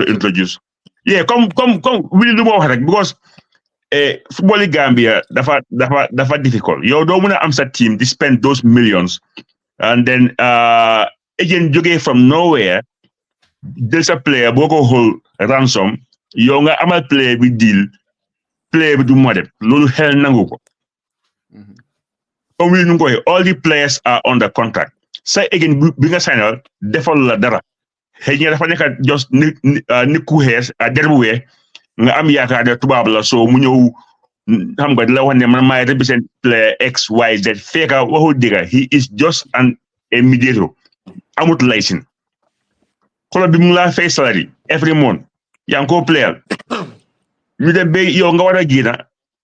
to introduce. Yeah, come really do more because football in Gambia dafa difficult. You don't want to am sa team to spend those millions and then agent joge from nowhere. There's a player boko hold ransom. Yow nga amal player bi deal. Player bi du mo def lolu xel nangu ko. Comme ñu koy all the players are under contract. Say again bi nga signal defal la dara. Xëy na dafa nekk just nit ku xees derbu wee nga am yaakaar ne tubaab la so mu ñëw xam nga di la wax ne man maay represent player X Y Z fekka waxul dëgga he is just a mediator amut licence club bi mu laa fay salary every month yaa ngi ko player ñu dem ba yow nga war a génna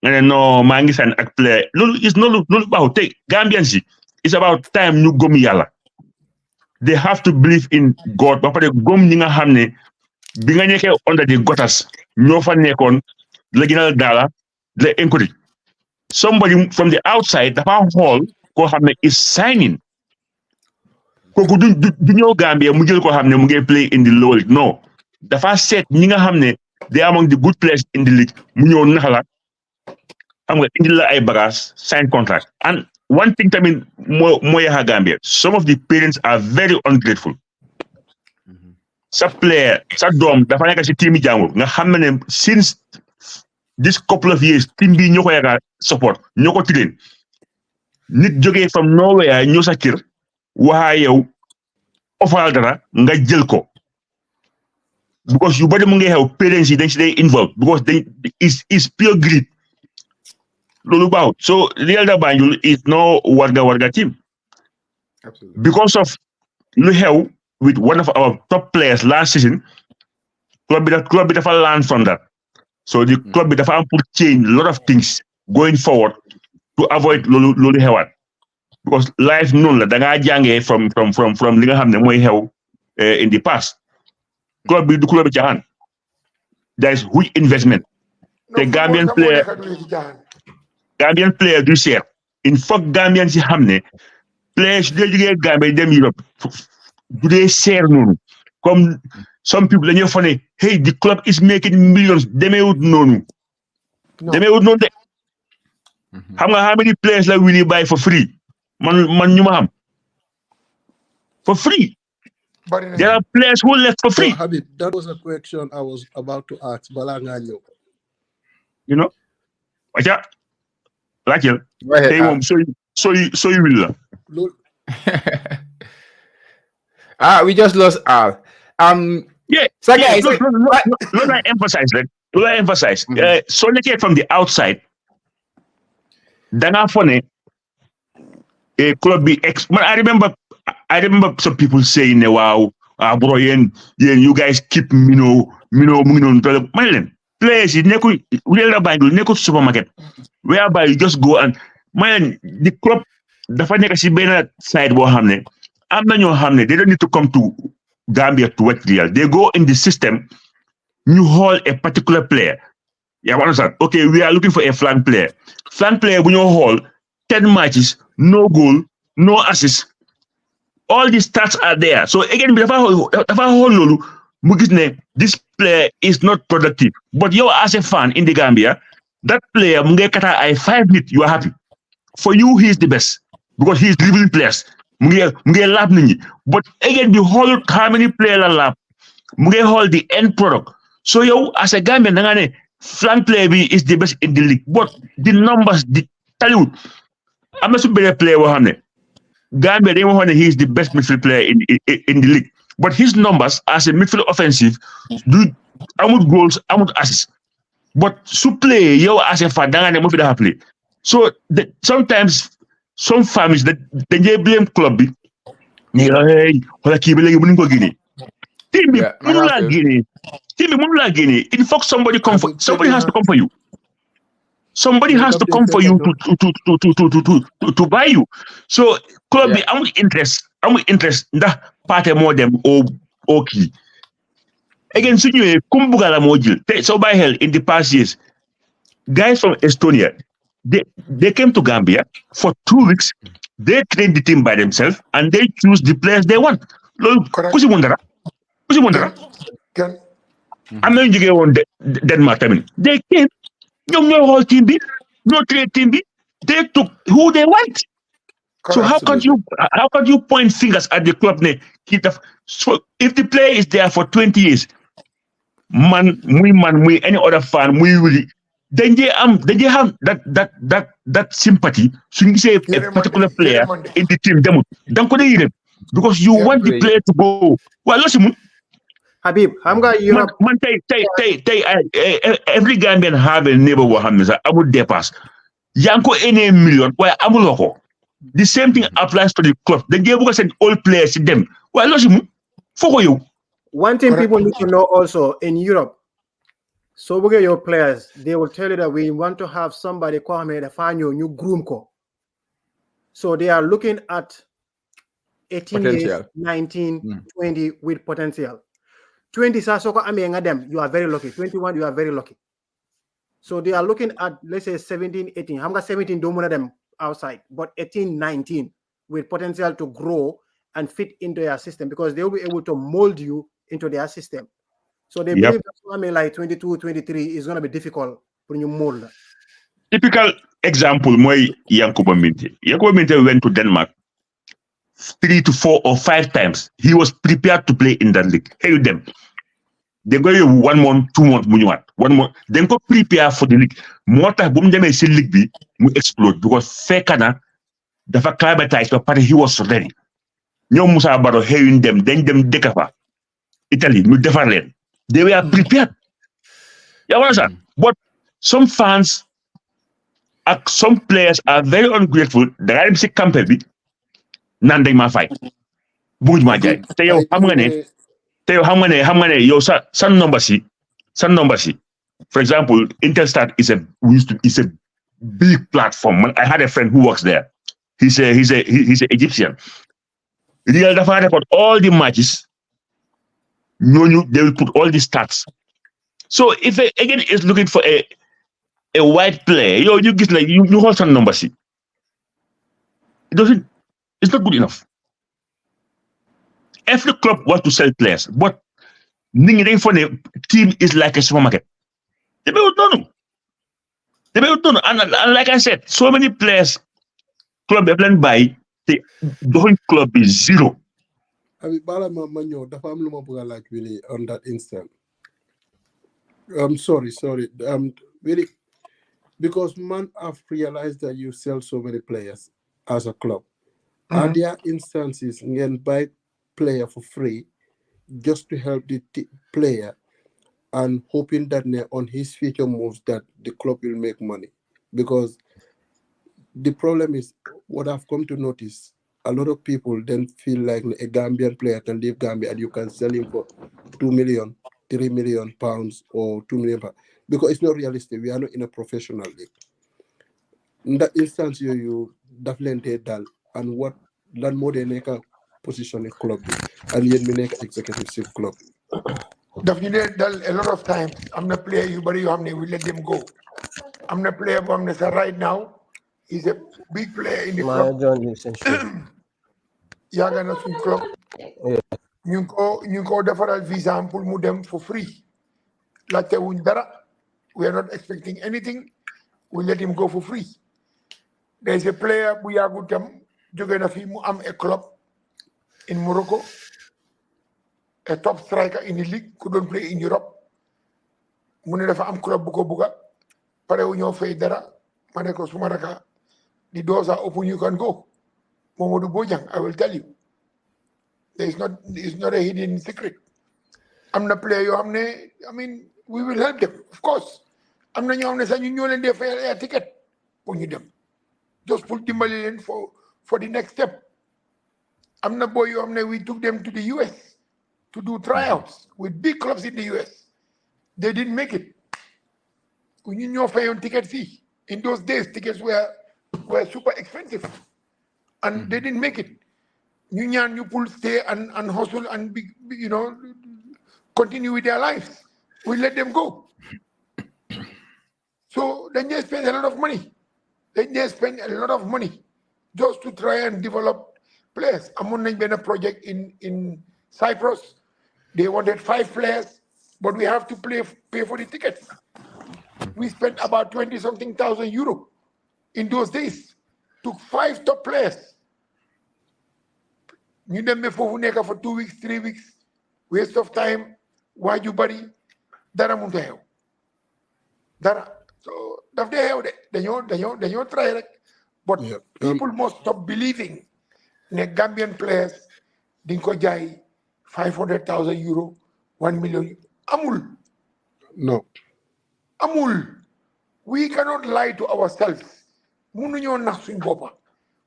nga ne non maa ngi san ak player loolu baaxul tey Gambians yi it's about time ñu gëm yàlla they have to believe in God ba pare gëm ñi nga xam ne bi nga nekkee under the gutters ñoo fa nekkoon la gënal daala la encourage somebody from the outside dafa xool koo xam ne is signing kooku du ñëw Gambia mu jël koo xam ne mu ngi play in the lower league non dafa seet ñi nga xam ne they are among the good players in the league mu ñëw nax la xam nga indi la ay bagages sign contract and one thing tamit moo yaxa Gambia some of the parents are very ungrateful sa player sa doom dafa nekk si team yi jàngul nga xam ne since this couple of years team bi ñoo ko yaakaar support ñoo ko train nit jógee from nowhere ñëw sa kër waxaa yow ofal dara nga jël ko because yu bari mu ngi xew parents yi dañ si day involved because dañ is pure greed loolu baaxut so Real de Banjul is no warga team. Absolutely. Because of lu xew with one of our top players last season club bi dafa learn from that so the club bi dafa am pour change a lot of things going forward to avoid loolu xewaat because life noonu la da ngaa jàngee from li nga xam ne mooy xew in the past club bi du club bi caaxaan there is huge investment te Gambian player du seer il faut Gambian si xam ne player su dee jógee Gambia dem Europe du dee seer noonu comme some people dañoo fa ne hey the club is making millions demeewut noonu de xam nga how many players la Willie buy for free man ñu ma xam for free. There are players who left for free. So, Habib, that was a question I was about to ask. You know? Acha? Like you. So you will. We just lost Al. Yeah. So guys, let I emphasize that. So look at from the outside. Dana funny. A club be I remember some people saying, "Wow, bro, you guys keep Mino. Mylen players is Real de Banjul nekkul supermarket whereby you just go and Mylen the club dafa nekk si benn side boo xam ne am na ñoo xam ne they don't need to come to Gambia to watch Real. They go in the system. You hold a particular player. Yeah, understand? Okay, we are looking for a flank player. Flank player when you hold 10 matches, no goal, no assist. All these stats are there. So again, this player is not productive. But you as a fan in the Gambia, that player, I 5 minutes, you are happy. For you, he is the best because he is dribbling players. But again, the whole how many players are lap, hold the end product. So you as a Gambian, flank player is the best in the league. But the numbers tell you, I'm not a better player. Gambia, he is the best midfield player in the league. But his numbers as a midfield offensive, amount goals, amount assists. But to play, you as a fan, play. So sometimes some families that they blame club. Hey, in fact, somebody has to come for you. Somebody has to come for you to buy you. So club, I'm interest in that part more than okay. Again, so you kumbugala module. So by hell, in the past years, guys from Estonia, they came to Gambia for 2 weeks. They train the team by themselves and they choose the players they want. am nañu jógee woon Denmark tamit they came ñoom ñoo xool team bi ñoo trade team bi they took who they want. So how can you point fingers at the club ne kii daf so if the player is there for 20 years man muy any other fan muy wuli dañ dee am that sympathy suñu gisee a particular player in the team demut danga ko dee yërëm because you want the player to go waaw loo si mun Habib xam nga Europe man tey every Gambian have a neighbor boo xam ne sax amul dépasse yaa ngi ko énee million waaye amuloo ko the same thing applies to the club dañ dee bëgg a seen all players si dem waaye loo si mun foo ko yow. One thing people need to know also in Europe, so we get your players, they will tell you that we want to have somebody come here to find you new groom ko. So they are looking at 18 years, 19, 20 with potential. 20 sasoko amenga them, you are very lucky. 21, you are very lucky. So they are looking at, let's say 17, 18. Hamga 17 don't want them outside, but 18, 19 with potential to grow and fit into their system because they will be able to mold you into their system. So they believe that like 22, 23 is going to be difficult when you mold. Typical example, Moy Yankuba Minte. Yankuba Minte went to Denmark 3 to 4 or 5 times. He was prepared to play in that league. Hey, them. They go 1 month, 2 months, 1 month. Then go prepare for the league. More time, boom, they may see league be explode because Fekana, the acclimatized, but he was ready. ñoom Moussa Baro xëyuñ dem dañ dem dëkk fa Italy ñu defar leen they were prepared you understand but some fans ak some players are very ungrateful dangaa dem si Campeh bi naan dañ maa fay buuj maa jaay te yow xam nga ne yow sa number si for example Intelsat is a big platform. I had a friend who works there. He's a Egyptian. Real dafa record all the matches. They will put all the stats. So if again is looking for a white player, you get like you hold some number see. It's not good enough. Every club wants to sell players, but for the team is like a supermarket. They don't know. And like I said, so many players club plan by the whole club is zero. I mean, Balama Manyo, the family like really on that instant. I'm sorry. Really, because man, I've realized that you sell so many players as a club. Are there instances you can buy player for free just to help the player and hoping that on his future moves that the club will make money? Because the problem is what I've come to notice, a lot of people then feel like a Gambian player can leave Gambia and you can sell him for 2 million, 3 million pounds or 2 million pounds because it's not realistic. We are not in a professional league. In that instance, you definitely dal and what that more than a position in club and yet make executive club. Definitely a lot of times I'm not player you but you have we let them go. I'm not player but right now he's a big player in the club. Yaga na sun club. ñu ko defaral visa pour mu dem for free. Laajte wuñ dara. We are not expecting anything. We let him go for free. There is a player bu yàggu tam jóge na fi mu am a club in Morocco. A top striker in the league could don't play in Europe. Mu ne dafa am club bu ko buga pare wu ñoo fay dara ma ne ko suma raka the doors are open you can go. Momodu Bojang, I will tell you. It's not a hidden secret. I'm not player I mean we will help them, of course. I'm not you they fair a ticket when you them. Just put Dimbali in for the next step. I'm not boy we took them to the US to do tryouts with big clubs in the US. They didn't make it. When you know fair on ticket fee. In those days, tickets were super expensive. And they didn't make it. You pull stay and hustle and be, continue with their lives. We let them go. So then they spend a lot of money. Just to try and develop players. I'm on a project in Cyprus. They wanted 5 players but we have to pay for the tickets. We spent about 20-something thousand euro in those days. Took 5 top players. You them before for 2 weeks, 3 weeks. Waste of time. Why you buddy? Dara munta heo. Dara. So daf de heo de. Dañoo try rek. But people must stop believing ne Gambian players dinko jay 500,000 euro, 1 million. Amul. No. Amul. We cannot lie to ourselves. Munuñoo nax suñ boppa.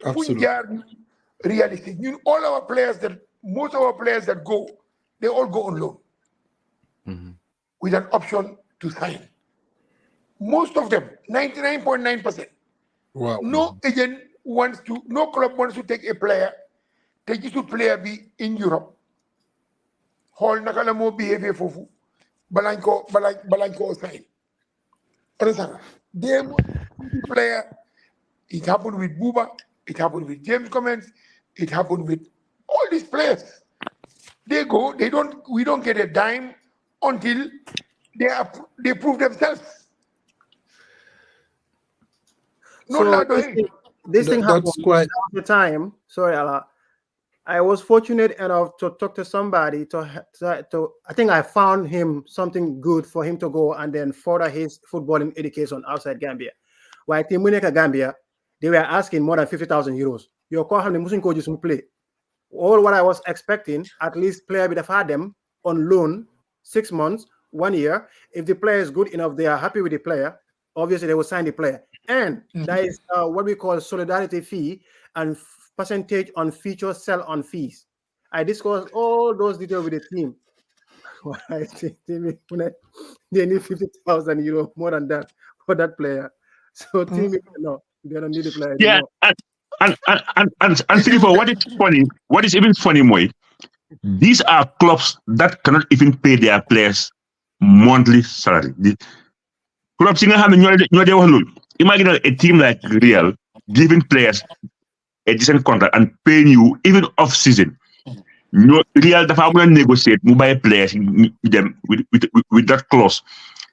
Absolutely. Realistic. All our players most of our players that go, they all go on loan with an option to sign. Most of them, 99.9%. Wow. No club wants to take a player, take you to player be in Europe. Hall nakala mo behavior fofu, balanko sign. Understand? They player. It happened with Buba. It happened with James Cummins. It happened with all these players. They go. We don't get a dime until they prove themselves. No, so this thing happened quite at the time. Sorry, Allah. I was fortunate enough to talk to somebody to I think I found him something good for him to go and then further his footballing education outside Gambia. While Timuneka Gambia, they were asking more than 50,000 euros. Your call him the coaches who play. All what I was expecting, at least player would have had them on loan 6 months, 1 year. If the player is good enough, they are happy with the player. Obviously, they will sign the player. And there is what we call solidarity fee and percentage on future sell-on fees. I discussed all those details with the team. I think they need 50,000 euro more than that for that player. So team, no, they don't need the player anymore. And Philippo, what is even funny, Moy, these are clubs that cannot even pay their players monthly salary. The clubs in imagine a team like Real giving players a decent contract and paying you even off season. Real dafa am negotiate mu buy players them with that clause.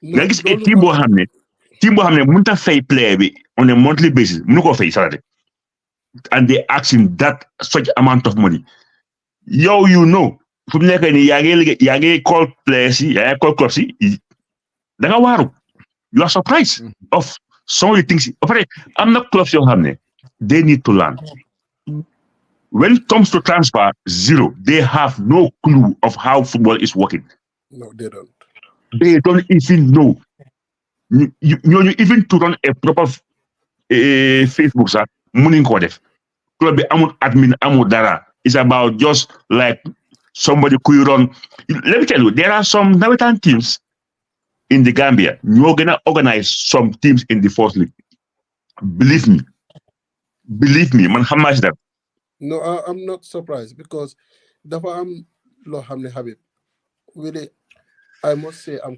Like it's a team boo xamne mënta fay player bi on a monthly basis mënu ko fay salary, and they ask him that such amount of money. You know fu mu nekk ni yaa ngi call players yi yaa ngi call clubs yi da nga waaru. You are surprised of some of the things. I'm not clubs yoo xam ne they need to learn. When it comes to transfer, zero. They have no clue of how football is working. No, they don't. They don't even know. You even to run a proper Facebook, sir, morning codef. Club amul admin amul dara. It's about just like somebody could run. Let me tell you, there are some Nawetan teams in the Gambia. You're gonna organize some teams in the first league. Believe me, man. How much that? No, I'm not surprised because dafa am lo xamne Habib really, I must say I'm